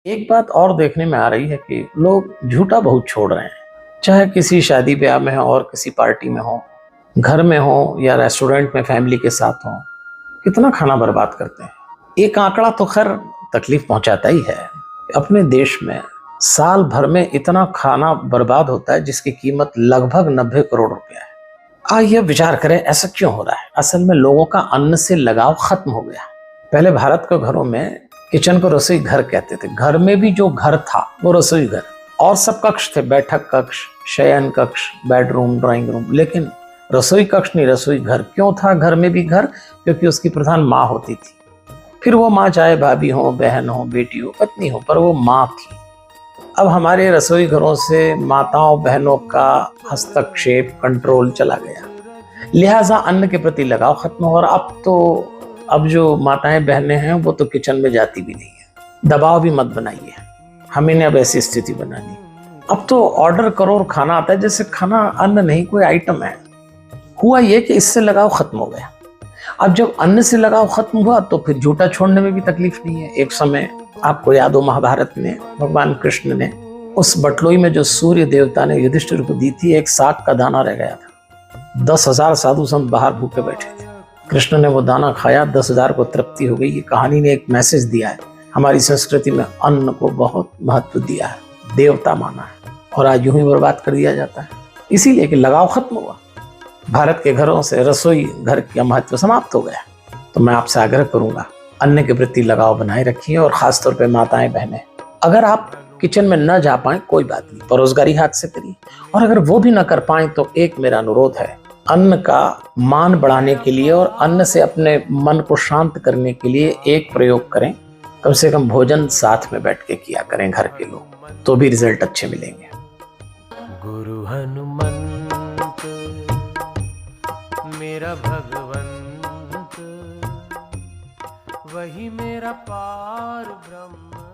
एक बात और देखने में आ रही है कि लोग झूठा बहुत छोड़ रहे हैं, चाहे किसी शादी ब्याह में हो और किसी पार्टी में हो, घर में हो या रेस्टोरेंट में फैमिली के साथ हो, कितना खाना बर्बाद करते हैं। एक आंकड़ा तो खैर तकलीफ पहुंचाता ही है। अपने देश में साल भर में इतना खाना बर्बाद होता है जिसकी कीमत लगभग 90 करोड़ रुपया है। आइए विचार करें, ऐसा क्यों हो रहा है। असल में लोगों का अन्न से लगाव खत्म हो गया। पहले भारत के घरों में किचन को रसोई घर कहते थे। घर में भी जो घर था वो रसोई घर, और सब कक्ष थे, बैठक कक्ष, शयन कक्ष, बेडरूम, ड्राइंग रूम, लेकिन रसोई कक्ष नहीं, रसोई घर। क्यों था घर में भी घर? क्योंकि उसकी प्रधान माँ होती थी। फिर वो माँ चाहे भाभी हो, बहन हो, बेटी हो, पत्नी हो, पर वो माँ थी। अब हमारे रसोई घरों से माताओं बहनों का हस्तक्षेप, कंट्रोल चला गया, लिहाजा अन्न के प्रति लगाव खत्म हो। और अब जो माताएं बहनें हैं वो तो किचन में जाती भी नहीं है। दबाव भी मत बनाइए, हमें ने अब ऐसी स्थिति बना दी। अब तो ऑर्डर करो और खाना आता है जैसे खाना अन्न नहीं कोई आइटम है। हुआ ये कि इससे लगाव खत्म हो गया। अब जब अन्न से लगाव खत्म हुआ तो फिर झूठा छोड़ने में भी तकलीफ नहीं है। एक समय आपको याद हो, महाभारत में भगवान कृष्ण ने उस बटलोई में जो सूर्य देवता ने युधिष्ठिर को दी थी, एक साग का दाना रह गया था। 10,000 साधु संत बाहर भूखे बैठे थे। कृष्ण ने वो दाना खाया, 10,000 को तृप्ति हो गई। ये कहानी ने एक मैसेज दिया है, हमारी संस्कृति में अन्न को बहुत महत्व दिया है, देवता माना है, और आज यूं ही बर्बाद कर दिया जाता है। इसीलिए कि लगाव खत्म हुआ। भारत के घरों से रसोई घर का महत्व समाप्त हो गया। तो मैं आपसे आग्रह करूंगा, अन्न के प्रति लगाव बनाए रखिए, और खासतौर पर माताएं बहनें, अगर आप किचन में न जा पाए कोई बात नहीं, परोसगारी हाथ से करिए। और अगर वो भी न कर पाए तो एक मेरा अनुरोध है, अन्न का मान बढ़ाने के लिए और अन्न से अपने मन को शांत करने के लिए एक प्रयोग करें। कम से कम भोजन साथ में बैठ के किया करें घर के लोग, तो भी रिजल्ट अच्छे मिलेंगे। गुरु हनुमंत मेरा भगवंत, वही मेरा पार ब्रह्म।